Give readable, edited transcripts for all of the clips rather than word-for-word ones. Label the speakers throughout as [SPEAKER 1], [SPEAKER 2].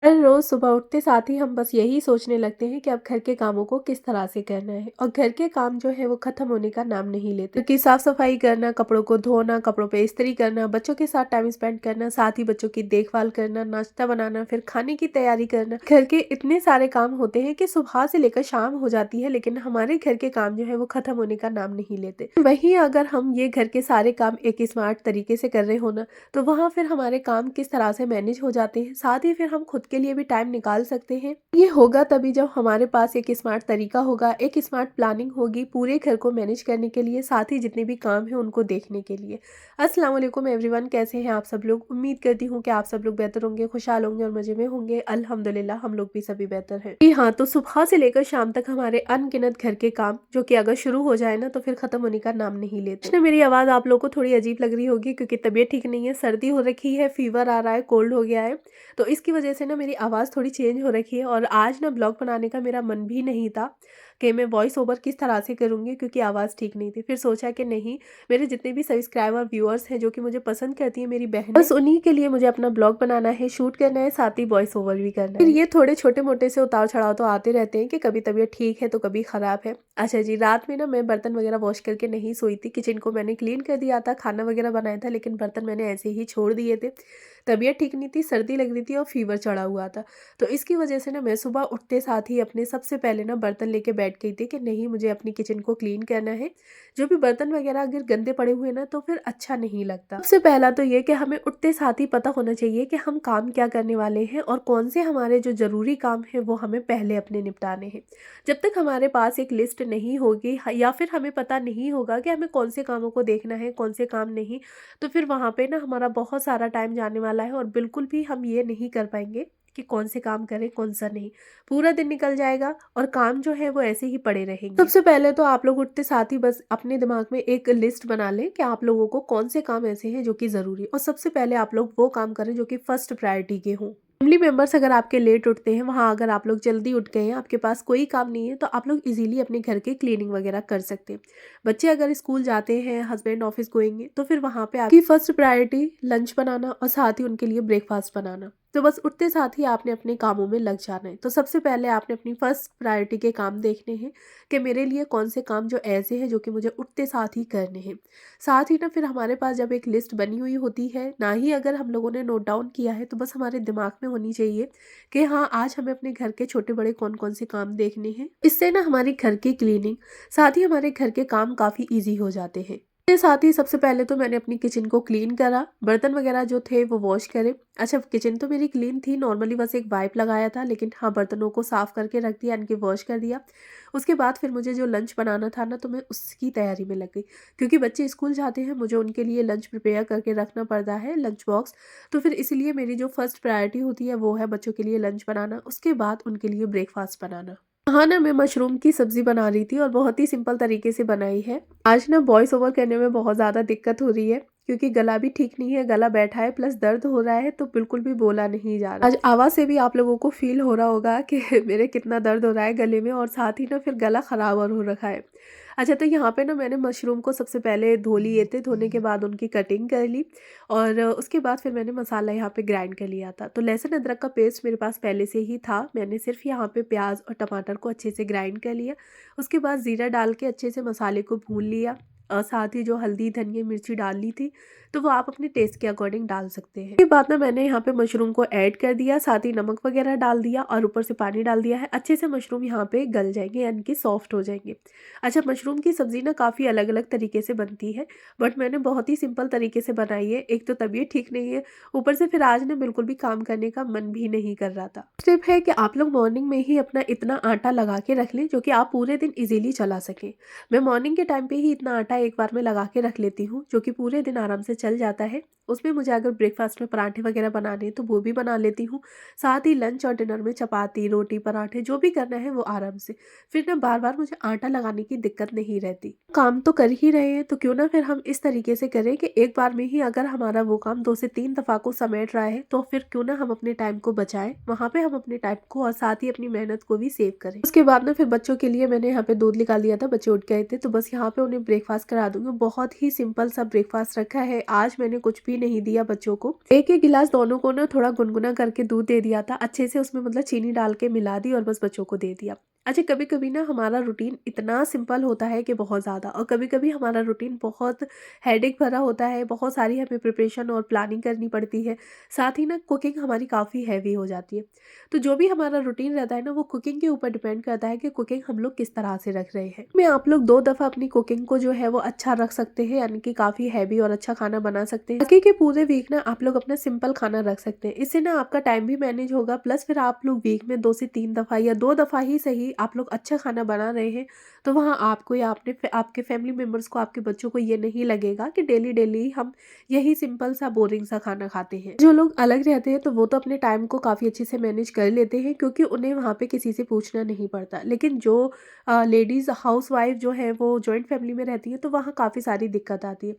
[SPEAKER 1] हर रोज सुबह उठते साथ ही हम बस यही सोचने लगते हैं कि अब घर के कामों को किस तरह से करना है, और घर के काम जो है वो खत्म होने का नाम नहीं लेते, क्योंकि साफ सफाई करना, कपड़ों को धोना, कपड़ों पे इस्त्री करना, बच्चों के साथ टाइम स्पेंड करना, साथ ही बच्चों की देखभाल करना, नाश्ता बनाना, फिर खाने की तैयारी करना, घर के इतने सारे काम होते हैं कि सुबह से लेकर शाम हो जाती है, लेकिन हमारे घर के काम जो है वो खत्म होने का नाम नहीं लेते। वहीं अगर हम ये घर के सारे काम एक स्मार्ट तरीके से कर रहे हो ना, तो वहाँ फिर हमारे काम किस तरह से मैनेज हो जाते हैं, साथ ही फिर हम खुद के लिए भी टाइम निकाल सकते हैं। ये होगा तभी जब हमारे पास एक स्मार्ट तरीका होगा, एक स्मार्ट प्लानिंग होगी पूरे घर को मैनेज करने के लिए, साथ ही जितने भी काम हैं उनको देखने के लिए। अस्सलाम वालेकुम एवरीवन, कैसे हैं आप सब लोग। उम्मीद करती हूँ कि आप सब लोग बेहतर होंगे, खुशहाल होंगे और मजे में होंगे। अल्हम्दुलिल्लाह हम लोग भी सभी बेहतर हैं। जी हाँ, तो सुबह से लेकर शाम तक हमारे अनगिनत घर के काम जो कि अगर शुरू हो जाए ना तो फिर खत्म होने का नाम नहीं लेते। मेरी आवाज़ आप लोगों को थोड़ी अजीब लग रही होगी क्योंकि तबीयत ठीक नहीं है, सर्दी हो रखी है, फीवर आ रहा है, कोल्ड हो गया है, तो इसकी वजह से ना मेरी आवाज़ थोड़ी चेंज हो रखी है। और आज ना ब्लॉग बनाने का मेरा मन भी नहीं था कि मैं वॉइस ओवर किस तरह से करूँगी, क्योंकि आवाज़ ठीक नहीं थी। फिर सोचा कि नहीं, मेरे जितने भी सब्सक्राइबर व्यूअर्स हैं जो कि मुझे पसंद करती हैं, मेरी बहन, बस उन्हीं के लिए मुझे अपना ब्लॉग बनाना है, शूट करना है, साथ ही वॉइस ओवर भी करना है। फिर ये थोड़े छोटे मोटे से उतार चढ़ाव तो आते रहते हैं कि कभी तबीयत ठीक है तो कभी ख़राब है। अच्छा जी, रात में ना मैं बर्तन वगैरह वॉश करके नहीं सोई थी, किचन को मैंने क्लीन कर दिया था, खाना वगैरह बनाया था, लेकिन बर्तन मैंने ऐसे ही छोड़ दिए थे। तबीयत ठीक नहीं थी, सर्दी लग रही थी और फीवर चढ़ा हुआ था, तो इसकी वजह से ना मैं सुबह उठते साथ ही अपने सबसे पहले ना बर्तन लेके बैठ गई थी कि नहीं, मुझे अपनी किचन को क्लीन करना है। जो भी बर्तन वगैरह अगर गंदे पड़े हुए ना तो फिर अच्छा नहीं लगता। सबसे पहला तो ये कि हमें उठते साथ ही पता होना चाहिए कि हम काम क्या करने वाले हैं और कौन से हमारे जो ज़रूरी काम है वो हमें पहले अपने निपटाने हैं। जब तक हमारे पास एक लिस्ट नहीं होगी या फिर हमें पता नहीं होगा कि हमें कौन से कामों को देखना है, कौन से काम नहीं, तो फिर वहाँ पे ना हमारा बहुत सारा टाइम जाने वाला है और बिल्कुल भी हम ये नहीं कर पाएंगे कि कौन से काम करें कौन सा नहीं। पूरा दिन निकल जाएगा और काम जो है वो ऐसे ही पड़े रहेंगे। सबसे पहले तो आप लोग उठते साथ ही बस अपने दिमाग में एक लिस्ट बना लें कि आप लोगों को कौन से काम ऐसे हैं जो कि ज़रूरी, और सबसे पहले आप लोग वो काम करें जो कि फर्स्ट प्रायोरिटी के हों। फैमिली मेंबर्स अगर आपके लेट उठते हैं, वहाँ अगर आप लोग जल्दी उठ गए हैं, आपके पास कोई काम नहीं है, तो आप लोग इजीली अपने घर के क्लीनिंग वगैरह कर सकते हैं। बच्चे अगर स्कूल जाते हैं, हस्बैंड ऑफिस गोएंगे, तो फिर वहाँ पे आपकी फर्स्ट प्रायोरिटी लंच बनाना और साथ ही उनके लिए ब्रेकफास्ट बनाना। तो बस उठते साथ ही आपने अपने कामों में लग जाना है। तो सबसे पहले आपने अपनी फर्स्ट प्रायोरिटी के काम देखने हैं कि मेरे लिए कौन से काम जो ऐसे हैं जो कि मुझे उठते साथ ही करने हैं। साथ ही ना फिर हमारे पास जब एक लिस्ट बनी हुई होती है, ना ही अगर हम लोगों ने नोट डाउन किया है, तो बस हमारे दिमाग में होनी चाहिए कि हाँ, आज हमें अपने घर के छोटे बड़े कौन कौन से काम देखने हैं। इससे ना हमारी घर की क्लीनिंग, साथ ही हमारे घर के काम काफ़ी ईजी हो जाते हैं। इसके साथ ही सबसे पहले तो मैंने अपनी किचन को क्लीन करा, बर्तन वगैरह जो थे वो वॉश करे। अच्छा, किचन तो मेरी क्लीन थी, नॉर्मली बस एक वाइप लगाया था, लेकिन हाँ, बर्तनों को साफ़ करके रख दिया, इनके वॉश कर दिया। उसके बाद फिर मुझे जो लंच बनाना था ना, तो मैं उसकी तैयारी में लग गई, क्योंकि बच्चे स्कूल जाते हैं, मुझे उनके लिए लंच प्रिपेयर करके रखना पड़ता है, लंच बॉक्स। तो फिर इसलिए मेरी जो फर्स्ट प्रायोरिटी होती है वो है बच्चों के लिए लंच बनाना, उसके बाद उनके लिए ब्रेकफास्ट बनाना। हाँ ना, मैं मशरूम की सब्जी बना रही थी और बहुत ही सिंपल तरीके से बनाई है। आज ना वॉइस ओवर करने में बहुत ज़्यादा दिक्कत हो रही है, क्योंकि गला भी ठीक नहीं है, गला बैठा है प्लस दर्द हो रहा है, तो बिल्कुल भी बोला नहीं जा रहा। आज आवाज़ से भी आप लोगों को फील हो रहा होगा कि मेरे कितना दर्द हो रहा है गले में, और साथ ही ना फिर गला ख़राब और हो रखा है। अच्छा, तो यहाँ पे ना मैंने मशरूम को सबसे पहले धो लिए थे, धोने के बाद उनकी कटिंग कर ली, और उसके बाद फिर मैंने मसाला यहाँ पे ग्राइंड कर लिया था। तो लहसुन अदरक का पेस्ट मेरे पास पहले से ही था, मैंने सिर्फ यहाँ पे प्याज और टमाटर को अच्छे से ग्राइंड कर लिया। उसके बाद ज़ीरा डाल के अच्छे से मसाले को भून लिया, और साथ ही जो हल्दी, धनिया, मिर्ची डालनी थी तो वो आप अपने टेस्ट के अकॉर्डिंग डाल सकते हैं। उसके बाद ना मैंने यहाँ पे मशरूम को ऐड कर दिया, साथ ही नमक वगैरह डाल दिया और ऊपर से पानी डाल दिया है। अच्छे से मशरूम यहाँ पे गल जाएंगे, यानी कि सॉफ्ट हो जाएंगे। अच्छा, मशरूम की सब्ज़ी ना काफ़ी अलग अलग तरीके से बनती है, बट मैंने बहुत ही सिंपल तरीके से बनाई है। एक तो तबीयत ठीक नहीं है, ऊपर से फिर आज ना बिल्कुल भी काम करने का मन भी नहीं कर रहा था। टिप है कि आप लोग मॉर्निंग में ही अपना इतना आटा लगा के रख लें जो कि आप पूरे दिन इजीली चला सकें। मैं मॉर्निंग के टाइम पे ही इतना आटा एक बार में लगा के रख लेती हूँ, जो कि पूरे दिन आराम से चल जाता है। उसमें मुझे अगर ब्रेकफास्ट में पराठे वगैरह बनाने तो वो भी बना लेती हूँ, साथ ही लंच और डिनर में चपाती, रोटी, पराठे जो भी करना है वो आराम से। फिर ना बार बार मुझे आटा लगाने की दिक्कत नहीं रहती। काम तो कर ही रहे हैं तो क्यों ना फिर हम इस तरीके से करें कि एक बार में ही अगर हमारा वो काम 2 से 3 दफ़ा को समेट रहा है, तो फिर क्यों ना हम अपने टाइम को बचाएं, वहाँ पे हम अपने टाइम को और साथ ही अपनी मेहनत को भी सेव करें। उसके बाद ना फिर बच्चों के लिए मैंने यहाँ पे दूध निकाल दिया था, बच्चे उठ गए थे, तो बस यहाँ पे उन्हें ब्रेकफास्ट करा दूंगी। बहुत ही सिंपल सा ब्रेकफास्ट रखा है, आज मैंने कुछ भी नहीं दिया बच्चों को। एक एक गिलास दोनों को ना थोड़ा गुनगुना करके दूध दे दिया था, अच्छे से उसमें मतलब चीनी डाल के मिला दी और बस बच्चों को दे दिया। अच्छा, कभी कभी ना हमारा रूटीन इतना सिंपल होता है कि बहुत ज़्यादा, और कभी कभी हमारा रूटीन बहुत हेडेक भरा होता है, बहुत सारी हमें प्रिपरेशन और प्लानिंग करनी पड़ती है, साथ ही ना कुकिंग हमारी काफ़ी हैवी हो जाती है। तो जो भी हमारा रूटीन रहता है ना, वो कुकिंग के ऊपर डिपेंड करता है कि कुकिंग हम लोग किस तरह से रख रहे हैं। में आप लोग 2 दफ़ा अपनी कुकिंग को जो है वो अच्छा रख सकते हैं, यानी कि काफ़ी हैवी और अच्छा खाना बना सकते हैं। बाकी के पूरे वीक ना आप लोग अपना सिंपल खाना रख सकते हैं। इससे ना आपका टाइम भी मैनेज होगा, प्लस फिर आप लोग वीक में 2 से 3 दफ़ा या 2 दफ़ा ही सही आप लोग अच्छा खाना बना रहे हैं, तो वहाँ आपको या आपके फैमिली मेंबर्स को, आपके बच्चों को ये नहीं लगेगा कि डेली हम यही सिंपल सा बोरिंग सा खाना खाते हैं। जो लोग अलग रहते हैं तो वो तो अपने टाइम को काफ़ी अच्छे से मैनेज कर लेते हैं, क्योंकि उन्हें वहाँ पे किसी से पूछना नहीं पड़ता। लेकिन जो लेडीज़ हाउसवाइफ जो है वो जॉइंट फैमिली में रहती है, तो वहाँ काफ़ी सारी दिक्कत आती है।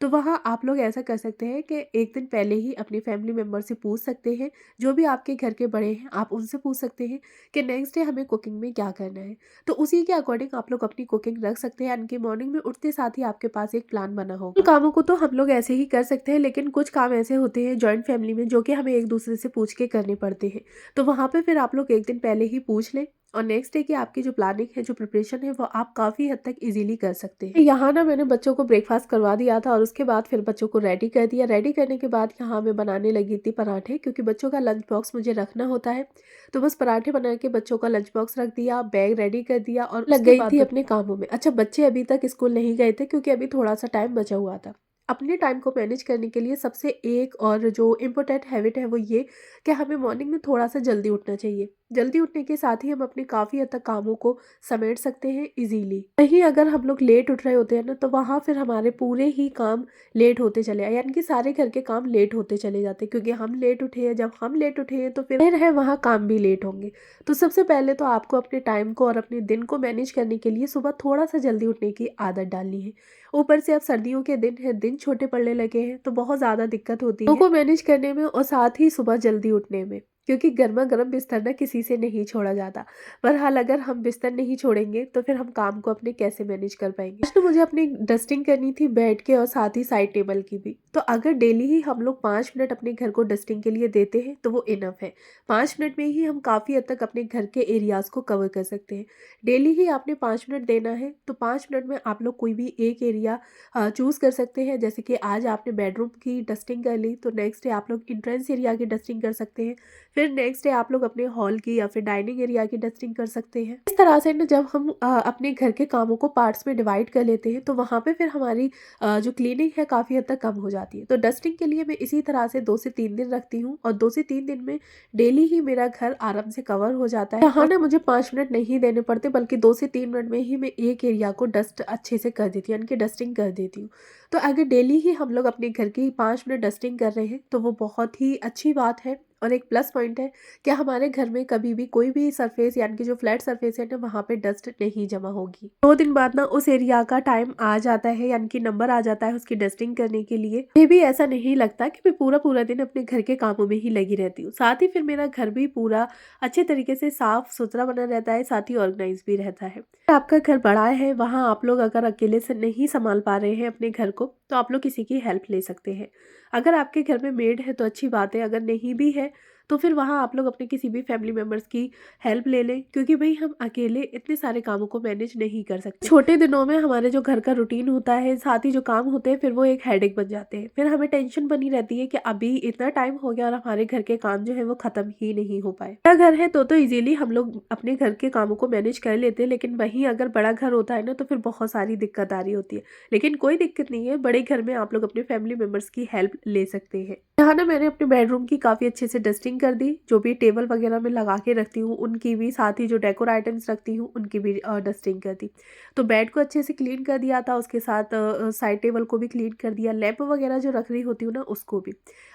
[SPEAKER 1] तो वहाँ आप लोग ऐसा कर सकते हैं कि एक दिन पहले ही अपने फैमिली मेम्बर से पूछ सकते हैं, जो भी आपके घर के बड़े हैं आप उनसे पूछ सकते हैं कि नेक्स्ट डे हमें कुकिंग में क्या करना है। तो उसी के अकॉर्डिंग आप लोग अपनी कुकिंग रख सकते हैं, यानी कि मॉर्निंग में उठते साथ ही आपके पास एक प्लान बना होगा। उन कामों को तो हम लोग ऐसे ही कर सकते हैं, लेकिन कुछ काम ऐसे होते हैं जॉइंट फैमिली में जो कि हमें एक दूसरे से पूछ के करने पड़ते हैं। तो वहाँ पे फिर आप लोग एक दिन पहले ही पूछ लें, और नेक्स्ट डे की आपकी जो प्लानिंग है, जो प्रिपरेशन है, वो आप काफ़ी हद तक इजीली कर सकते हैं। यहाँ ना मैंने बच्चों को ब्रेकफास्ट करवा दिया था और उसके बाद फिर बच्चों को रेडी कर दिया। रेडी करने के बाद यहाँ मैं बनाने लगी थी पराठे, क्योंकि बच्चों का लंच बॉक्स मुझे रखना होता है। तो बस पराठे बना के बच्चों का लंच बॉक्स रख दिया, बैग रेडी कर दिया और लग गई थी अपने कामों में। अच्छा, बच्चे अभी तक स्कूल नहीं गए थे, क्योंकि अभी थोड़ा सा टाइम बचा हुआ था। अपने टाइम को मैनेज करने के लिए सबसे एक और जो इम्पोर्टेंट हैबिट है वो ये कि हमें मॉर्निंग में थोड़ा सा जल्दी उठना चाहिए। जल्दी उठने के साथ ही हम अपने काफ़ी हद तक कामों को समेट सकते हैं इजीली। वहीं अगर हम लोग लेट उठ रहे होते हैं ना, तो वहाँ फिर हमारे पूरे ही काम लेट होते चले आए, यानी कि सारे घर के काम लेट होते चले जाते हैं, क्योंकि हम लेट उठे हैं। जब हम लेट उठे हैं तो फिर है वहाँ काम भी लेट होंगे। तो सबसे पहले तो आपको अपने टाइम को और अपने दिन को मैनेज करने के लिए सुबह थोड़ा सा जल्दी उठने की आदत डालनी है। ऊपर से अब सर्दियों के दिन है, दिन छोटे पड़ने लगे हैं, तो बहुत ज़्यादा दिक्कत होती है को मैनेज करने में और साथ ही सुबह जल्दी उठने में, क्योंकि गर्मा गर्म बिस्तर ना किसी से नहीं छोड़ा जाता। बहरहाल अगर हम बिस्तर नहीं छोड़ेंगे तो फिर हम काम को अपने कैसे मैनेज कर पाएंगे। आज तो मुझे अपनी डस्टिंग करनी थी बेड के और साथ ही साइड टेबल की भी। तो अगर डेली ही हम लोग 5 मिनट अपने घर को डस्टिंग के लिए देते हैं तो वो इनफ है। 5 मिनट में ही हम काफ़ी हद तक अपने घर के एरियाज को कवर कर सकते हैं। डेली ही आपने 5 मिनट देना है, तो 5 मिनट में आप लोग कोई भी एक एरिया चूज़ कर सकते हैं। जैसे कि आज आपने बेडरूम की डस्टिंग कर ली, तो नेक्स्ट डे आप लोग इंट्रेंस एरिया की डस्टिंग कर सकते हैं। फिर नेक्स्ट डे आप लोग अपने हॉल की या फिर डाइनिंग एरिया की डस्टिंग कर सकते हैं। इस तरह से ना जब हम अपने घर के कामों को पार्ट्स में डिवाइड कर लेते हैं, तो वहाँ पे फिर हमारी जो क्लीनिंग है काफ़ी हद तक कम हो जाती है। तो डस्टिंग के लिए मैं इसी तरह से 2 से 3 दिन रखती हूँ, और 2 से 3 दिन में डेली ही मेरा घर आराम से कवर हो जाता है। यहाँ ना मुझे 5 मिनट नहीं देने पड़ते, बल्कि 2 से 3 मिनट में ही मैं एक एरिया को डस्ट अच्छे से कर देती हूँ, यानी कि डस्टिंग कर देती हूँ। तो अगर डेली ही हम लोग अपने घर की 5 मिनट डस्टिंग कर रहे हैं, तो वो बहुत ही अच्छी बात है। और एक प्लस पॉइंट है कि हमारे घर में कभी भी कोई भी सरफेस, यानी कि जो फ्लैट सरफेस है ना, वहाँ पे डस्ट नहीं जमा होगी। 2 दिन बाद ना उस एरिया का टाइम आ जाता है, यानी कि नंबर आ जाता है उसकी डस्टिंग करने के लिए। ये भी ऐसा नहीं लगता कि मैं पूरा पूरा दिन अपने घर के कामों में ही लगी रहती हूँ। साथ ही फिर मेरा घर भी पूरा अच्छे तरीके से साफ सुथरा बना रहता है, साथ ही ऑर्गेनाइज भी रहता है। आपका घर बड़ा है, वहाँ आप लोग अगर अकेले से नहीं संभाल पा रहे हैं अपने घर को, तो आप लोग किसी की हेल्प ले सकते हैं। अगर आपके घर में मेड है तो अच्छी बात है, अगर नहीं भी है तो फिर वहाँ आप लोग अपने किसी भी फैमिली मेम्बर्स की हेल्प ले लें, क्योंकि भाई हम अकेले इतने सारे कामों को मैनेज नहीं कर सकते। छोटे दिनों में हमारे जो घर का रूटीन होता है, साथ ही जो काम होते हैं, फिर वो एक हेडेक बन जाते हैं। फिर हमें टेंशन बनी रहती है कि अभी इतना टाइम हो गया और हमारे घर के काम जो है वो खत्म ही नहीं हो पाए। बड़ा घर है तो इजीली हम लोग अपने घर के कामों को मैनेज कर लेते हैं, लेकिन वहीं अगर बड़ा घर होता है ना, तो फिर बहुत सारी दिक्कत आ रही होती है। लेकिन कोई दिक्कत नहीं है, बड़े घर में आप लोग अपने फैमिली मेम्बर्स की हेल्प ले सकते हैं। यहाँ ना मैंने अपने बेडरूम की काफ़ी अच्छे से डस्टिंग कर दी। जो भी टेबल वगैरह मैं लगा के रखती हूँ उनकी भी, साथ ही जो डेकोर आइटम्स रखती हूँ उनकी भी डस्टिंग कर दी। तो बेड को अच्छे से क्लीन कर दिया था, उसके साथ साइड टेबल को भी क्लीन कर दिया, लैंप वगैरह जो रख रही होती हूँ ना उसको भी।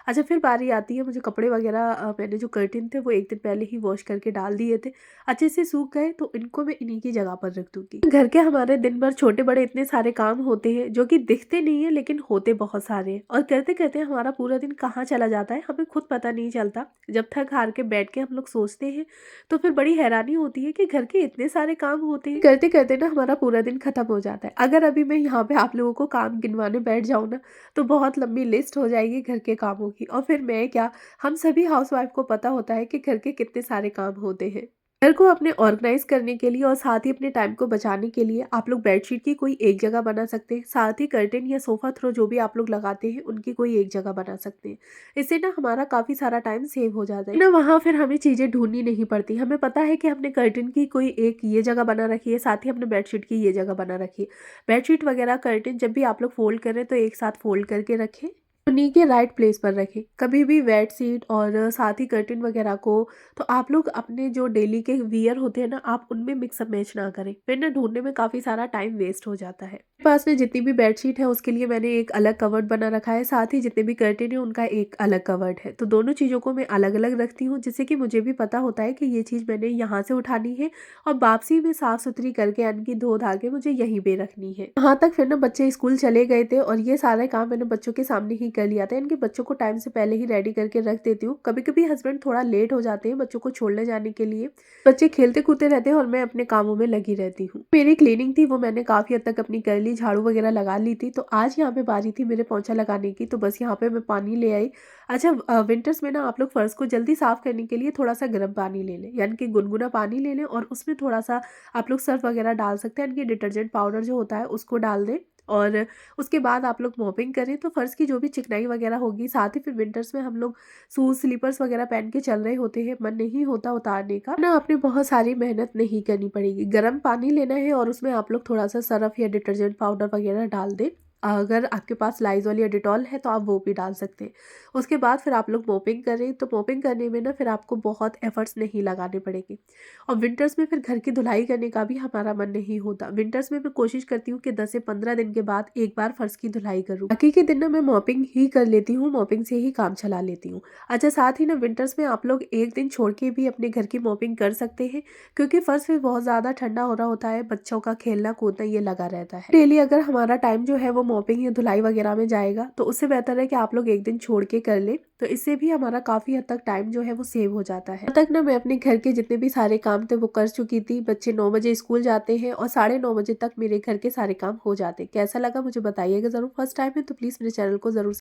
[SPEAKER 1] अच्छा, फिर बारी आती है मुझे कपड़े वगैरह, मैंने जो कर्टन थे वो एक दिन पहले ही वॉश करके डाल दिए थे, अच्छे से सूख गए, तो इनको मैं इन्हीं की जगह पर रख दूंगी। घर के हमारे दिन भर छोटे बड़े इतने सारे काम होते हैं जो कि दिखते नहीं है, लेकिन होते बहुत सारे हैं, और करते करते हमारा पूरा दिन कहाँ चला जाता है हमें खुद पता नहीं चलता। जब थक हार के बैठ के हम लोग सोचते हैं तो फिर बड़ी हैरानी होती है कि घर के इतने सारे काम होते हैं, करते करते ना हमारा पूरा दिन खत्म हो जाता है। अगर अभी मैं यहाँ पे आप लोगों को काम गिनवाने बैठ जाऊँ ना तो बहुत लंबी लिस्ट हो जाएगी घर के कामों की। और फिर मैं क्या, हम सभी हाउसवाइफ को पता होता है कि घर के कितने सारे काम होते हैं। घर को अपने ऑर्गेनाइज करने के लिए और साथ ही अपने टाइम को बचाने के लिए आप लोग बेडशीट की कोई एक जगह बना सकते हैं, साथ ही कर्टेन या सोफा थ्रो जो भी आप लोग लगाते हैं उनकी कोई एक जगह बना सकते हैं। इससे ना हमारा काफ़ी सारा टाइम सेव हो जाता है ना, वहाँ फिर हमें चीज़ें ढूंढनी नहीं पड़ती। हमें पता है कि हमने कर्टेन की कोई एक ये जगह बना रखी है, साथ ही हमने बेडशीट की ये जगह बना रखी है। बेडशीट वगैरह कर्टेन जब भी आप लोग फोल्ड करें तो एक साथ फोल्ड करके रखें, उन्हीं के राइट प्लेस पर रखें। कभी भी बेड शीट और साथ ही कर्टेन वगैरह को तो आप लोग अपने जो डेली के वियर होते हैं ना, आप उनमें मिक्स अप मैच ना करें, फिर ना ढूंढने में काफ़ी सारा टाइम वेस्ट हो जाता है। मेरे पास में जितनी भी बेडशीट है उसके लिए मैंने एक अलग कवर्ड बना रखा है, साथ ही जितने भी कर्टेन है उनका एक अलग कवर्ड है। तो दोनों चीज़ों को मैं अलग अलग रखती हूँ, जिससे कि मुझे भी पता होता है कि ये चीज़ मैंने यहाँ से उठानी है और वापसी में साफ सुथरी करके यानी कि धो धा के मुझे यहीं पे रखनी है। यहाँ तक फिर ना बच्चे स्कूल चले गए थे और ये सारे काम मैंने बच्चों के सामने ही कर लिया था। इनके बच्चों को टाइम से पहले ही रेडी करके रख देती हूँ। कभी कभी हस्बैंड थोड़ा लेट हो जाते हैं बच्चों को छोड़ने जाने के लिए, बच्चे खेलते कूदते रहते हैं और मैं अपने कामों में लगी रहती हूँ। मेरी क्लीनिंग थी वो मैंने काफी हद तक अपनी कर ली, झाड़ू वगैरह लगा ली थी। तो आज यहाँ पे बारी थी मेरे पोंछा लगाने की, तो बस यहाँ पे मैं पानी ले आई। अच्छा, विंटर्स में ना आप लोग फर्श को जल्दी साफ करने के लिए थोड़ा सा गर्म पानी ले लें, यानी कि गुनगुना पानी ले लें और उसमें थोड़ा सा आप लोग सर्फ वगैरह डाल सकते हैं, यानी कि डिटर्जेंट पाउडर जो होता है उसको डाल दें। और उसके बाद आप लोग मॉपिंग करें तो फर्श की जो भी चिकनाई वगैरह होगी। साथ ही फिर विंटर्स में हम लोग शूज स्लीपर्स वगैरह पहन के चल रहे होते हैं, मन नहीं होता उतारने का ना, आपने बहुत सारी मेहनत नहीं करनी पड़ेगी। गर्म पानी लेना है और उसमें आप लोग थोड़ा सा सर्फ या डिटर्जेंट पाउडर वगैरह डाल दें। अगर आपके पास लाइजॉल या डिटॉल है तो आप वो भी डाल सकते हैं। उसके बाद फिर आप लोग मॉपिंग करें तो मॉपिंग करने में ना फिर आपको बहुत एफर्ट्स नहीं लगाने पड़ेंगे। और विंटर्स में फिर घर की धुलाई करने का भी हमारा मन नहीं होता। विंटर्स में मैं कोशिश करती हूँ कि 10 से 15 दिन के बाद एक बार फर्श की धुलाई करूँ। बाकी के दिन ना मैं मॉपिंग ही कर लेती हूँ, मॉपिंग से ही काम चला लेती हूँ। अच्छा, साथ ही ना विंटर्स में आप लोग एक दिन छोड़ के भी अपने घर की मॉपिंग कर सकते हैं, क्योंकि फर्श भी बहुत ज़्यादा ठंडा हो रहा होता है, बच्चों का खेलना कूदना ये लगा रहता है। डेली अगर हमारा टाइम जो है वो मॉपिंग या धुलाई वगैरह में जाएगा तो उससे बेहतर है कि आप लोग एक दिन छोड़ के कर ले, तो इससे भी हमारा काफ़ी हद तक टाइम जो है वो सेव हो जाता है। अब तक ना मैं अपने घर के जितने भी सारे काम थे वो कर चुकी थी। बच्चे 9 बजे स्कूल जाते हैं और 9:30 बजे तक मेरे घर के सारे काम हो जाते हैं। कैसा लगा मुझे बताइएगा ज़रूर। फर्स्ट टाइम है तो प्लीज़ मेरे चैनल को ज़रूर